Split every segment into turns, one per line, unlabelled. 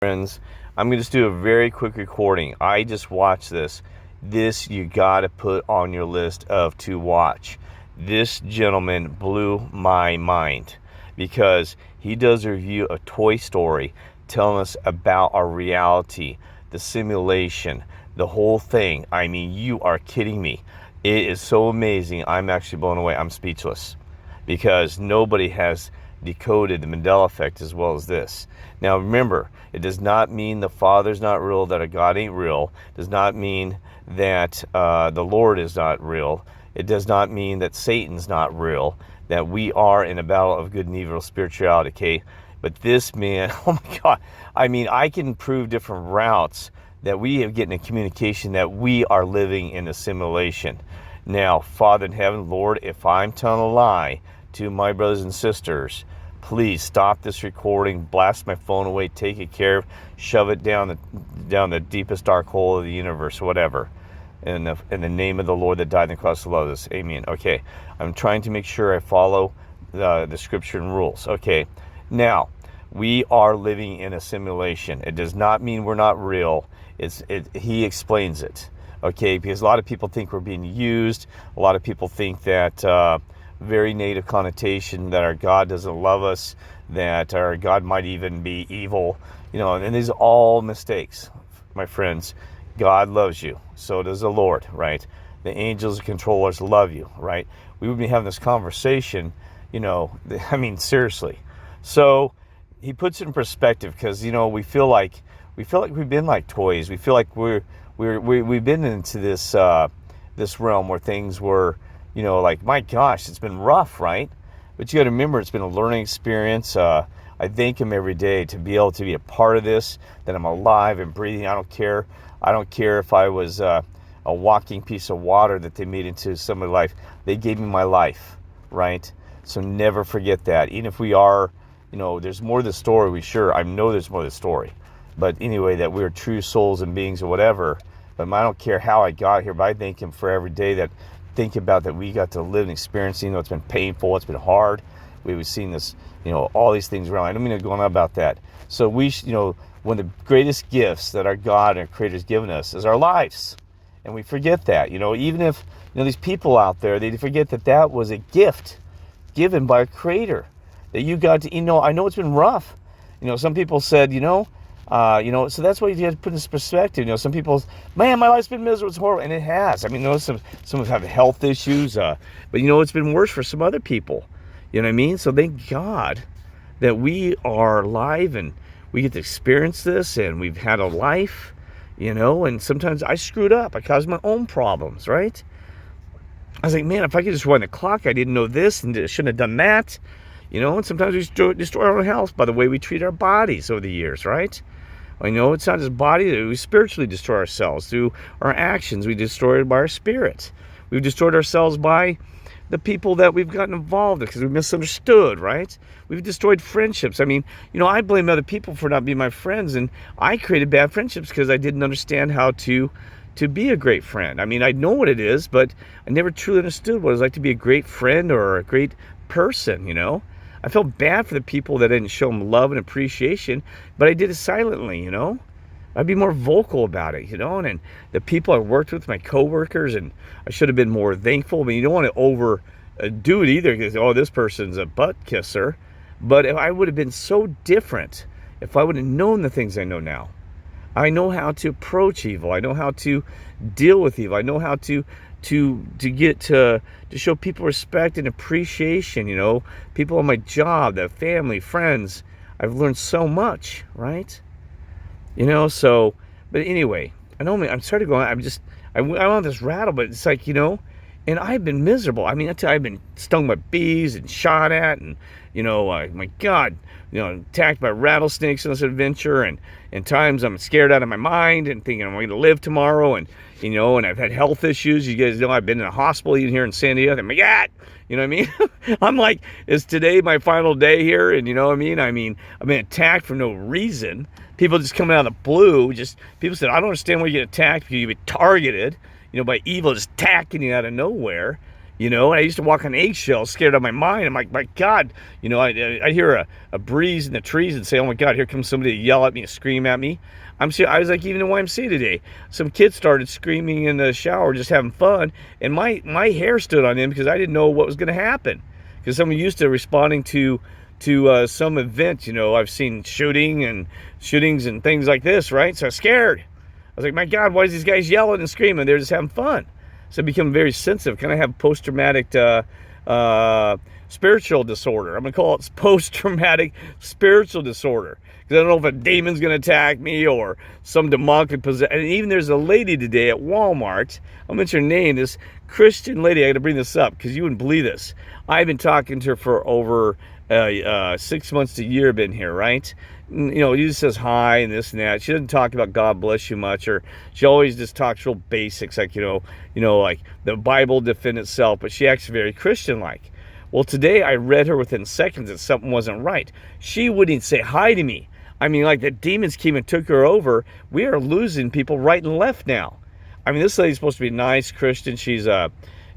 Friends, I'm going to just do a very quick recording. I just watched this. This you got to put on your list of to watch. This gentleman blew my mind because he does a review of Toy Story, telling us about our reality, the simulation, the whole thing. I mean, you are kidding me. It is so amazing. I'm actually blown away. I'm speechless because nobody has decoded the Mandela effect as well as this. Now remember, it does not mean the Father's not real, that a God ain't real. It does not mean that the Lord is not real. It does not mean that Satan's not real, that we are in a battle of good and evil spirituality, okay? But this man, oh my God, I mean, I can prove different routes that we are getting a communication that we are living in a simulation. Now, Father in heaven, Lord, if I'm telling a lie to my brothers and sisters, please stop this recording, blast my phone away, take it care of, shove it down the deepest dark hole of the universe, whatever. In the name of the Lord that died on the cross to love us. Amen. Okay, I'm trying to make sure I follow the scripture and rules. Okay, now, we are living in a simulation. It does not mean we're not real. He explains it. Okay, because a lot of people think we're being used. A lot of people think that very negative connotation that our God doesn't love us, that our God might even be evil, and these are all mistakes, my friends. God loves you, so does the Lord, right? The angels and controllers love you, right? We would be having this conversation, I mean, seriously. So he puts it in perspective because, we feel like we've been like toys. We feel like we've been into this realm where things were, like, my gosh, it's been rough, right? But you got to remember, it's been a learning experience. I thank him every day to be able to be a part of this, that I'm alive and breathing. I don't care if I was a walking piece of water that they made into somebody's life. They gave me my life, right? So never forget that. Even if we are, there's more to the story. I know there's more to the story. But anyway, that we're true souls and beings or whatever. But I don't care how I got here, but I thank him for every day that think about that we got to live and experience. It's been painful, it's been hard. We've seen this, all these things around. I don't mean to go on about that. So one of the greatest gifts that our God and our Creator has given us is our lives. And we forget that, even if, these people out there, they forget that was a gift given by our Creator. That you got to, I know it's been rough. Some people said, so that's why you have to put in this perspective. Some people, man, my life's been miserable, it's horrible, and it has. I mean, some have health issues, but it's been worse for some other people. You know what I mean? So thank God that we are alive and we get to experience this, and we've had a life, and sometimes I screwed up. I caused my own problems, right? I was like, man, if I could just run the clock, I didn't know this and shouldn't have done that. And sometimes we destroy our own health by the way we treat our bodies over the years, right? It's not just body, we spiritually destroy ourselves through our actions. We destroy it by our spirit. We've destroyed ourselves by the people that we've gotten involved in because we misunderstood, right? We've destroyed friendships. I mean, I blame other people for not being my friends, and I created bad friendships because I didn't understand how to be a great friend. I mean, I know what it is, but I never truly understood what it was like to be a great friend or a great person, I felt bad for the people that didn't show them love and appreciation, but I did it silently, I'd be more vocal about it, and the people I worked with, my coworkers, and I should have been more thankful. But you don't want to overdo it either because, this person's a butt kisser. But if I would have been so different if I would have known the things I know now. I know how to approach evil. I know how to deal with evil. I know how to get to show people respect and appreciation, people on my job, the family, friends. I've learned so much, right? So, but anyway, I'm starting to go, I went on this rattle, but it's like, and I've been miserable. I mean, I've been stung by bees and shot at, and, my God, attacked by rattlesnakes on this adventure, and times I'm scared out of my mind and thinking I'm going to live tomorrow, and I've had health issues. You guys know I've been in a hospital even here in San Diego. I'm like, God, you know what I mean? I'm like, is today my final day here? And you know what I mean? I've been attacked for no reason. People just coming out of the blue. People said, I don't understand why you get attacked because you've been targeted, by evil just attacking you out of nowhere. And I used to walk on eggshells, scared out of my mind. I'm like, my God, I hear a breeze in the trees and say, oh my God, here comes somebody to yell at me and scream at me. I was like, even the YMCA today, some kids started screaming in the shower, just having fun, and my hair stood on end because I didn't know what was going to happen. Because I'm used to responding to some event. I've seen shootings and things like this, right? So I was scared. I was like, my God, why is these guys yelling and screaming? They're just having fun. So I become very sensitive. Kind of have post-traumatic spiritual disorder. I'm going to call it post-traumatic spiritual disorder. Because I don't know if a demon's going to attack me or some demonic possession. And even there's a lady today at Walmart. I'll mention her name. This Christian lady. I got to bring this up because you wouldn't believe this. I've been talking to her for over 6 months to a year. Been here, right? He just says hi and this and that. She doesn't talk about God bless you much, or she always just talks real basics, like like the Bible defend itself. But she acts very Christian-like. Well, today I read her within seconds that something wasn't right. She wouldn't even say hi to me. I mean, like the demons came and took her over. We are losing people right and left now. I mean, this lady's supposed to be nice Christian. She's I'm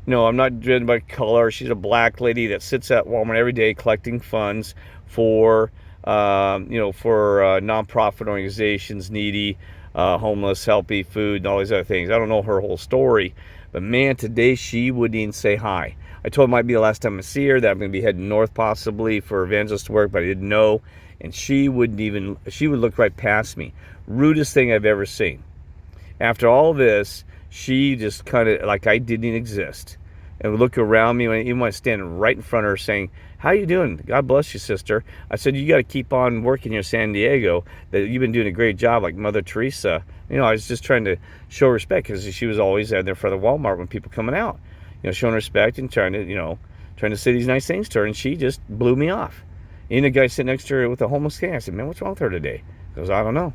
not driven by color. She's a black lady that sits at Walmart every day collecting funds for nonprofit organizations, needy, homeless, healthy food, and all these other things. I don't know her whole story, but man, today she wouldn't even say hi. I told her it might be the last time I see her, that I'm going to be heading north possibly for evangelist work, but I didn't know. And she would look right past me. Rudest thing I've ever seen. After all this, she just kind of, like I didn't exist. And would look around me, even when I was standing right in front of her saying, how you doing? God bless you, sister. I said, you got to keep on working here in San Diego. That you've been doing a great job, like Mother Teresa. I was just trying to show respect because she was always out there in front of Walmart when people coming out. Showing respect and trying to say these nice things to her. And she just blew me off. And the guy sitting next to her with a homeless king, I said, man, what's wrong with her today? He goes, I don't know.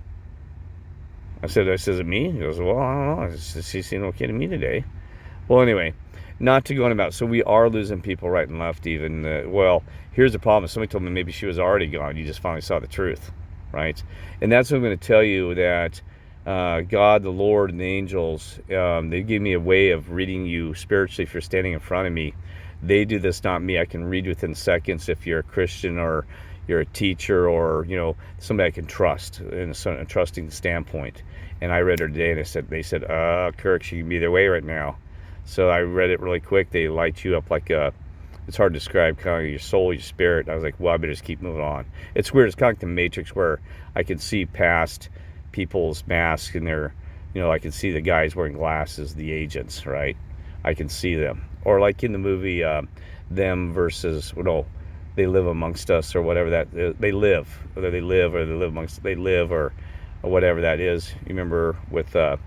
I said, is it me? He goes, well, I don't know. She seemed okay to me today. Well, anyway, not to go on about. So we are losing people right and left even. Here's the problem. Somebody told me maybe she was already gone. You just finally saw the truth, right? And that's what I'm going to tell you, that God, the Lord, and the angels, they give me a way of reading you spiritually if you're standing in front of me. They do this, not me. I can read within seconds if you're a Christian or you're a teacher or, somebody I can trust in a trusting standpoint. And I read her today and they said, Kirk, she can be their way right now. So I read it really quick. They light you up like it's hard to describe, kind of your soul, your spirit. I was like, well, I better just keep moving on. It's weird. It's kind of like the Matrix where I can see past people's masks and I can see the guys wearing glasses, the agents, right? I can see them. Or like in the movie, Them versus, They Live Amongst Us or whatever they live. Whether they live or they live or whatever that is. You remember with the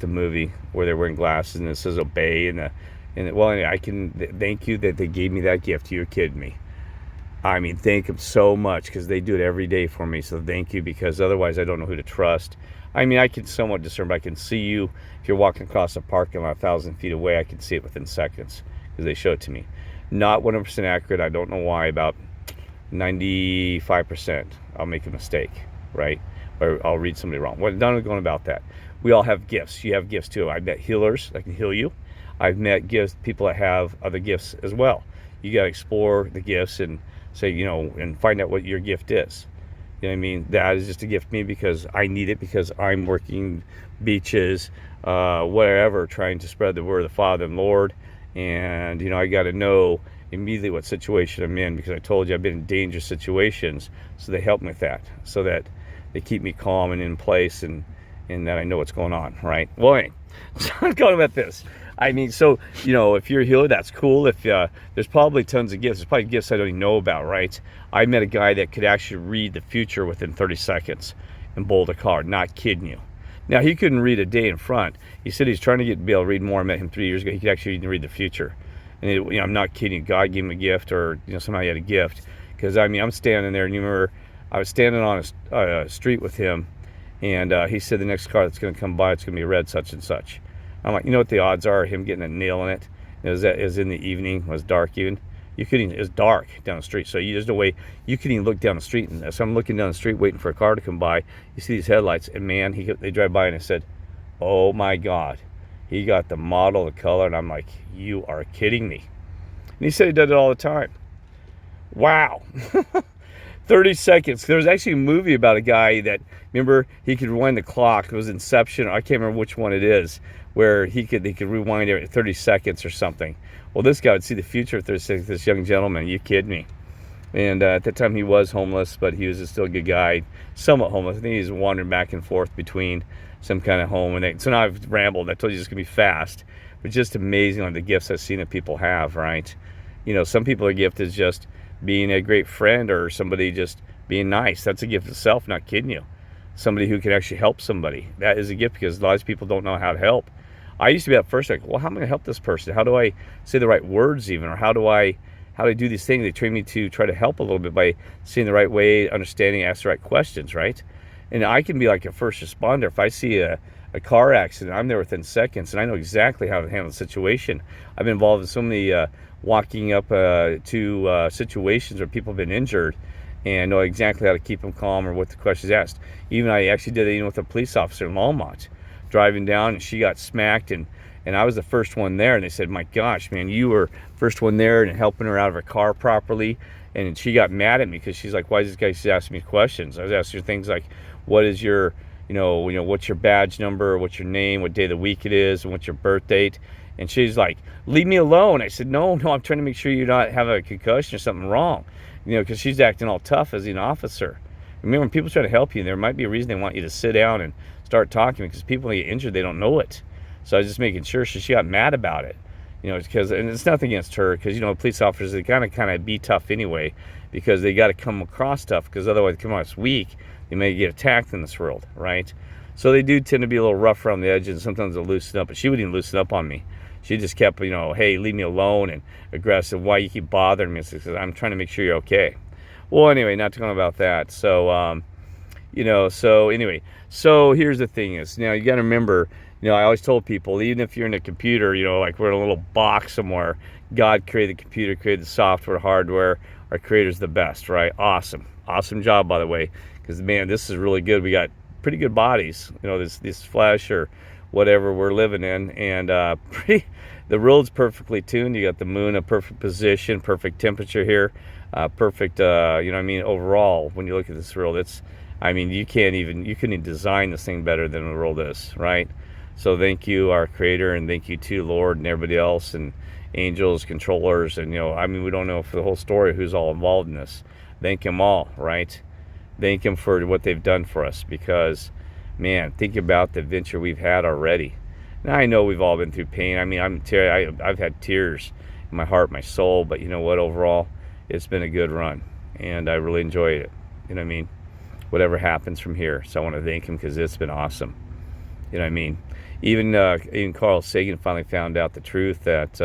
movie where they're wearing glasses and it says obey anyway, I can thank you that they gave me that gift. You're kidding me. I mean, thank them so much because they do it every day for me. So thank you, because otherwise I don't know who to trust. I mean, I can somewhat discern, but I can see you. If you're walking across a parking lot 1,000 feet away, I can see it within seconds because they show it to me. Not 100% accurate. I don't know why. About 95%, I'll make a mistake, right? Or I'll read somebody wrong. Well, not going about that. We all have gifts. You have gifts too. I've met healers that can heal you. I've met people that have other gifts as well. You got to explore the gifts and say, and find out what your gift is. You know what I mean? That is just a gift to me because I need it, because I'm working beaches, wherever, trying to spread the word of the Father and Lord. And, I got to know immediately what situation I'm in, because I told you I've been in dangerous situations. So they help me with that, so that they keep me calm and in place, and that I know what's going on, right? Well, anyway, so I'm talking about this. I mean, so, if you're a healer, that's cool. If there's probably tons of gifts. There's probably gifts I don't even know about, right? I met a guy that could actually read the future within 30 seconds and bolt a card. Not kidding you. Now, he couldn't read a day in front. He said he's trying to be able to read more. I met him 3 years ago. He could actually read the future. And I'm not kidding you. God gave him a gift, or somehow he had a gift. Because, I mean, I'm standing there, and you remember I was standing on a street with him, and he said the next car that's going to come by, it's going to be a red such and such. I'm like, you know what the odds are of him getting a nail in it? It was in the evening, it was dark even. It was dark down the street, so there's no way you could even look down the street. And so I'm looking down the street waiting for a car to come by. You see these headlights, and man, they drive by, and I said, oh my God. He got the model, the color, and I'm like, you are kidding me. And he said he did it all the time. Wow. 30 seconds. There was actually a movie about a guy that, remember, he could rewind the clock. It was Inception. I can't remember which one it is, where he could rewind it at 30 seconds or something. Well, this guy would see the future of 30 seconds. This young gentleman, you kidding me? And at that time, he was homeless, but he was still a good guy, somewhat homeless. I think he's wandering back and forth between some kind of home. So now I've rambled. I told you it's going to be fast. But just amazing on the gifts I've seen that people have, right? You know, some people are gifted as just being a great friend or somebody just being nice. That's a gift itself, not kidding you. Somebody who can actually help somebody. That is a gift, because a lot of people don't know how to help. I used to be at first like, well, how am I going to help this person? How do I say the right words even? Or how do I do these things? They train me to try to help a little bit by seeing the right way, understanding, ask the right questions, right? And I can be like a first responder. If I see a car accident, I'm there within seconds, and I know exactly how to handle the situation. I've been involved in so many walking up to situations where people have been injured, and know exactly how to keep them calm or what the questions asked. Even I actually did it with a police officer in Longmont, driving down, and she got smacked, and I was the first one there, and they said, my gosh, man, you were first one there and helping her out of her car properly. And she got mad at me because she's like, why is this guy she's asking me questions? I was asking her things like, what is your, what's your badge number, what's your name, what day of the week it is, and what's your birth date? And she's like, leave me alone. I said, no, I'm trying to make sure you not have a concussion or something wrong. Because she's acting all tough as an officer. Remember, when people try to help you, there might be a reason they want you to sit down and start talking, because people get injured, they don't know it. So I was just making sure. She got mad about it, because, and it's nothing against her, because, police officers, they kind of be tough anyway, because they got to come across tough, because otherwise they come across weak, they may get attacked in this world, right? So they do tend to be a little rough around the edges, and sometimes they'll loosen up, but she wouldn't even loosen up on me. She just kept, hey, leave me alone, and aggressive. Why you keep bothering me? Because I'm trying to make sure you're okay. Well, anyway, not talking about that. So, so anyway, so here's the thing is, now you got to remember, I always told people, even if you're in a computer, like we're in a little box somewhere, God created the computer, created the software, hardware. Our creator's the best, right? Awesome job, by the way, because man, this is really good. We got pretty good bodies, this flesh or whatever we're living in, and the world's perfectly tuned. You got the moon, a perfect position, perfect temperature here, perfect, overall, when you look at this world, you couldn't even design this thing better than the world is, right? So thank you, our creator, and thank you to Lord and everybody else, and angels, controllers, and we don't know for the whole story who's all involved in this. Thank them all, right? Thank them for what they've done for us, because man, think about the adventure we've had already. Now I know we've all been through pain. I've had tears in my heart, my soul, but you know what? Overall, it's been a good run, and I really enjoyed it. You know what I mean? Whatever happens from here, so I want to thank him, because it's been awesome. You know what I mean? Even Carl Sagan finally found out the truth that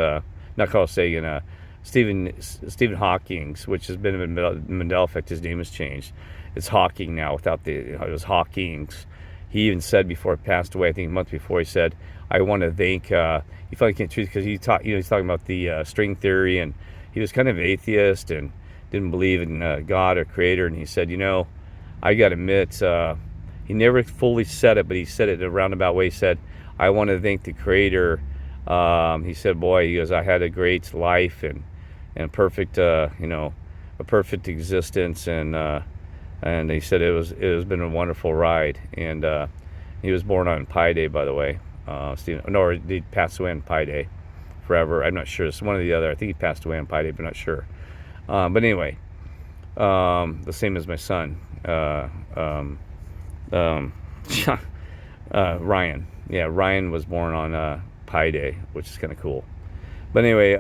not Carl Sagan, Stephen Hawking's, which has been a Mandela effect. His name has changed. It's Hawking now, without it was Hawking's. He even said before he passed away, I think a month before, he said, I want to thank, he finally came to truth, because he's talking about the string theory, and he was kind of an atheist and didn't believe in God or creator, and he said, I got to admit, he never fully said it, but he said it in a roundabout way. He said, I want to thank the creator. He said, boy, he goes, I had a great life and a perfect, a perfect existence, and he said it has been a wonderful ride. And he was born on Pi Day, by the way. He passed away on Pi Day forever. I'm not sure. It's one or the other. I think he passed away on Pi Day, but not sure. But anyway, the same as my son, Ryan. Yeah, Ryan was born on Pi Day, which is kind of cool. But anyway,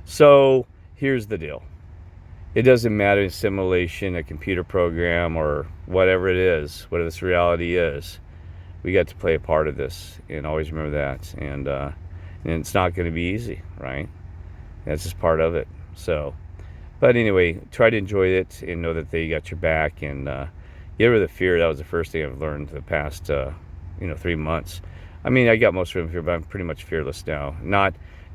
so here's the deal. It doesn't matter in simulation, a computer program, or whatever it is, whatever this reality is. We got to play a part of this, and always remember that. And it's not going to be easy, right? That's just part of it. So, but anyway, try to enjoy it and know that they got your back, and get rid of the fear. That was the first thing I've learned the past 3 months. I got most of them fear, but I'm pretty much fearless now.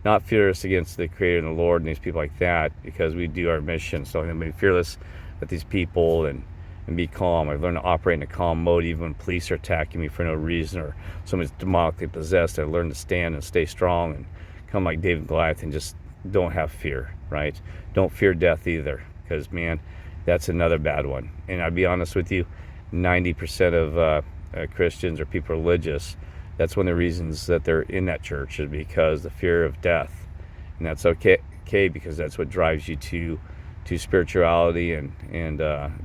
Not fearless against the Creator and the Lord and these people like that, because we do our mission. So I'm going to be fearless with these people and and be calm. I've learned to operate in a calm mode even when police are attacking me for no reason, or somebody's demonically possessed. I've learned to stand and stay strong and come like David and Goliath and just don't have fear, right? Don't fear death either, because, man, that's another bad one. And I'll be honest with you, 90% of Christians or people religious, that's one of the reasons that they're in that church, is because the fear of death. And that's okay, because that's what drives you to spirituality and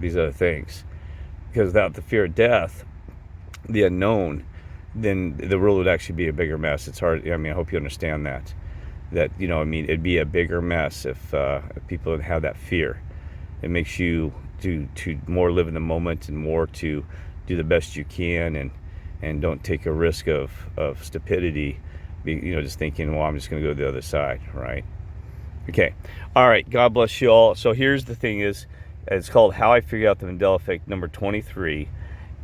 these other things. Because without the fear of death, the unknown, then the world would actually be a bigger mess. It's hard. I mean, I hope you understand that it'd be a bigger mess if people didn't have that fear. It makes you to more live in the moment and more to do the best you can, and don't take a risk of stupidity, just thinking, well, I'm just going to go to the other side, right? Okay. All right. God bless you all. So here's the thing is, it's called How I Figured Out the Mandela Effect, number 23.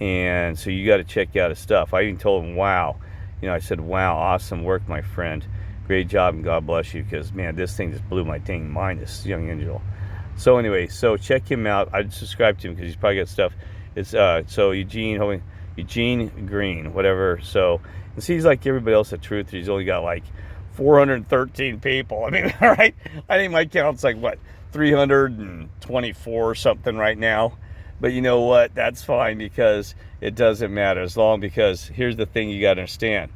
And so you got to check out his stuff. I even told him, wow. I said, wow, awesome work, my friend. Great job, and God bless you, because, man, this thing just blew my dang mind, this young angel. So anyway, so check him out. I'd subscribe to him because he's probably got stuff. It's so Eugene Green, whatever. So, and see, he's like everybody else at Truth. He's only got like 413 people. I mean, all right. I think my count's like, what, 324 or something right now. But you know what? That's fine, because it doesn't matter because here's the thing you got to understand.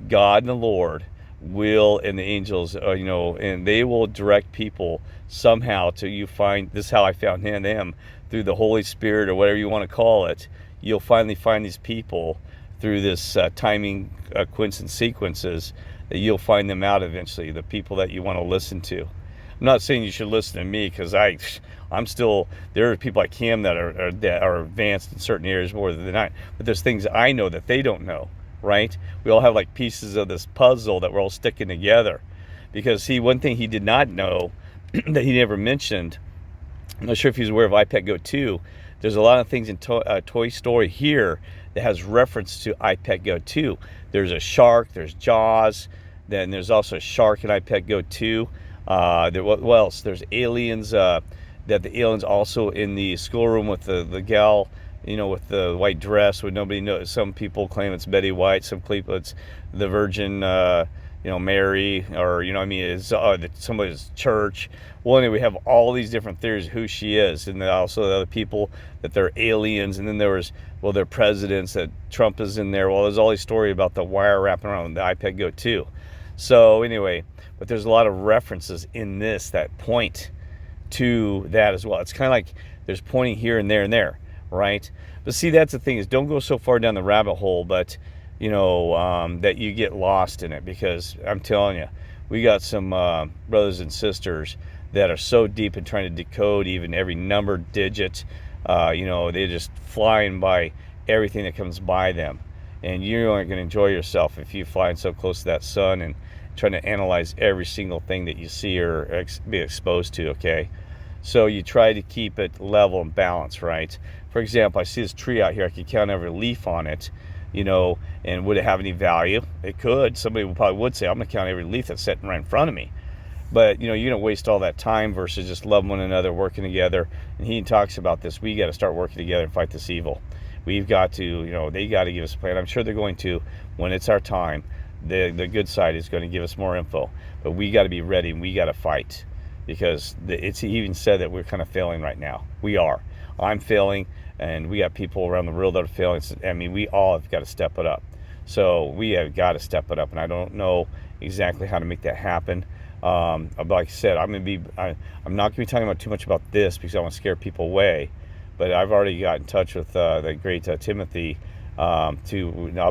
God and the Lord will, and the angels, and they will direct people somehow to you find, this is how I found them, through the Holy Spirit or whatever you want to call it. You'll finally find these people through this timing coincidence sequences, that you'll find them out eventually, the people that you want to listen to. I'm not saying you should listen to me, because I'm still, there are people like him that are advanced in certain areas more than I, but there's things I know that they don't know, right? We all have like pieces of this puzzle that we're all sticking together. Because see, one thing he did not know that he never mentioned, I'm not sure if he's aware of iPad Go 2, there's a lot of things in Toy Story here that has reference to iPad Go 2. There's a shark, there's Jaws, then there's also a shark in iPad Go 2. What else? There's aliens, that the aliens also in the schoolroom with the gal, with the white dress, where nobody knows. Some people claim it's Betty White, some people it's the Virgin, Mary, or, it's somebody's church. Well, anyway, we have all these different theories of who she is, and then also the other people that they're aliens, and then there was, they're presidents, that Trump is in there. Well, there's all these stories about the wire wrapping around the iPad Go 2. So anyway, but there's a lot of references in this that point to that as well. It's kind of like there's pointing here and there, right? But see, that's the thing, is don't go so far down the rabbit hole, but that you get lost in it, because I'm telling you, we got some brothers and sisters that are so deep in trying to decode even every number, digit. They're just flying by everything that comes by them, and you aren't going to enjoy yourself if you flying so close to that sun and trying to analyze every single thing that you see or be exposed to. Okay, so you try to keep it level and balanced, right? For example, I see this tree out here. I could count every leaf on it, and would it have any value? It could. Somebody probably would say, I'm going to count every leaf that's sitting right in front of me. But, you don't waste all that time versus just loving one another, working together. And he talks about this. We got to start working together and fight this evil. We've got to, they got to give us a plan. I'm sure they're going to when it's our time. The good side is going to give us more info. But we got to be ready, and we got to fight. Because he even said that we're kind of failing right now. We are. I'm failing, and we got people around the world that are failing. I mean, we all have got to step it up. So we have got to step it up, and I don't know exactly how to make that happen. Like I said, I'm not going to be talking about too much about this because I want to scare people away. But I've already got in touch with the great Timothy. I'll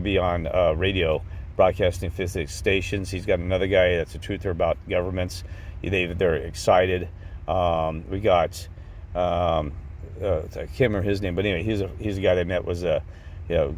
be on radio broadcasting physics stations. He's got another guy that's a truther about governments. They're excited. We got I can't remember his name, but anyway, he's a guy they met, was a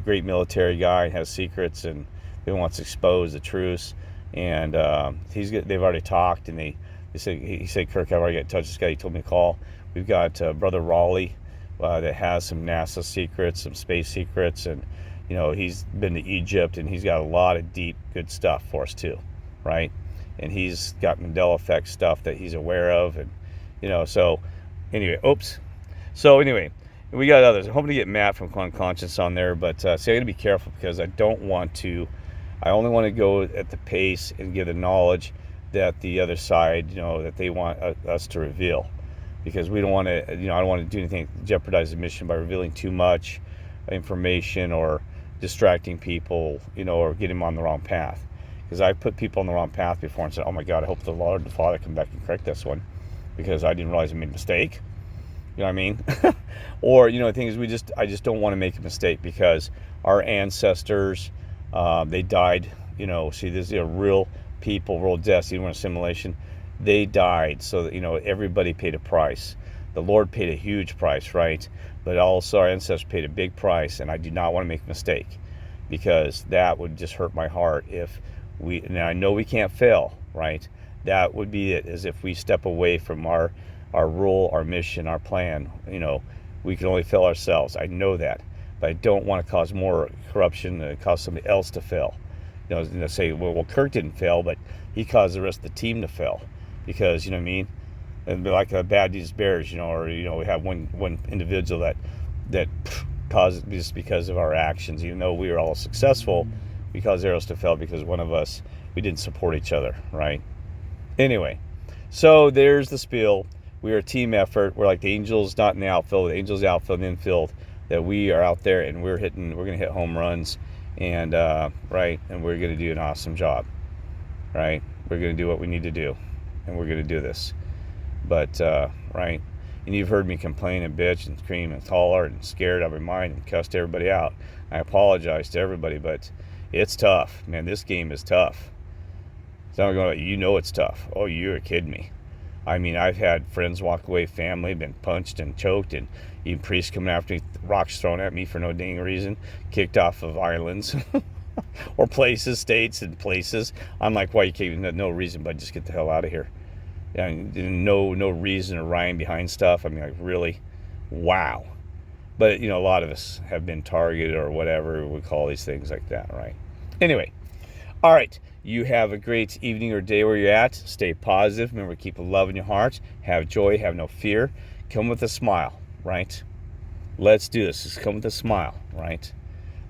great military guy, has secrets, and he wants to expose the truths. And they've already talked, and he said, Kirk, I've already got in touch with this guy. He told me to call. We've got Brother Raleigh that has some NASA secrets, some space secrets, and he's been to Egypt, and he's got a lot of deep, good stuff for us too, right? And he's got Mandela effect stuff that he's aware of, and so anyway, We got others. I'm hoping to get Matt from Con Conscience on there, but see, I got to be careful because I don't want to. I only want to go at the pace and give the knowledge that the other side, that they want us to reveal, because we don't want to. I don't want to do anything to jeopardize the mission by revealing too much information or distracting people, or getting them on the wrong path. Because I've put people on the wrong path before and said, "Oh my God, I hope the Lord and the Father come back and correct this one," because I didn't realize I made a mistake. You know what I mean? Or, the thing is, I just don't want to make a mistake because our ancestors, they died, see, this is real people, real deaths, even in a simulation, they died. So that, everybody paid a price. The Lord paid a huge price, right? But also our ancestors paid a big price, and I do not want to make a mistake, because that would just hurt my heart if now I know we can't fail, right? That would be it, as if we step away from our rule, our mission, our plan. We can only fail ourselves. I know that, but I don't want to cause more corruption and cause somebody else to fail. Say, well, Kirk didn't fail, but he caused the rest of the team to fail, because you know what I mean. And like a Bad News Bears, or we have one individual that caused it just because of our actions. Even though we were all successful, we caused arrows to fail because one of us, we didn't support each other, right? Anyway, so there's the spiel. We are a team effort. We're like the Angels, not in the outfield. The Angels outfield and infield. That we are out there and we're going to hit home runs, and right, and we're going to do an awesome job, right? We're going to do what we need to do, and we're going to do this. But right, and you've heard me complain and bitch and scream and holler and scared out of my mind and cussed everybody out. I apologize to everybody, but it's tough, man. This game is tough. So I'm going, it's tough. Oh, you're kidding me. I mean, I've had friends walk away, family, been punched and choked, and even priests coming after me, rocks thrown at me for no dang reason, kicked off of islands or places, states and places. I'm like, why you can't? No reason, but just get the hell out of here. No reason or rhyme behind stuff. I mean, like, really? Wow. But, a lot of us have been targeted or whatever we call these things like that, right? Anyway, all right. You have a great evening or day where you're at. Stay positive. Remember, keep love in your heart. Have joy. Have no fear. Come with a smile, right? Let's do this. Just come with a smile, right?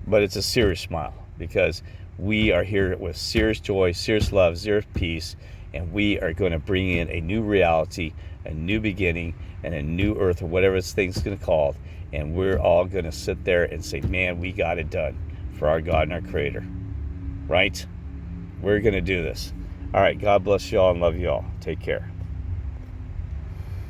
But it's a serious smile, because we are here with serious joy, serious love, serious peace, and we are going to bring in a new reality, a new beginning, and a new earth, or whatever this thing's going to call. And we're all going to sit there and say, man, we got it done for our God and our Creator, right? We're going to do this. All right. God bless you all and love you all. Take care.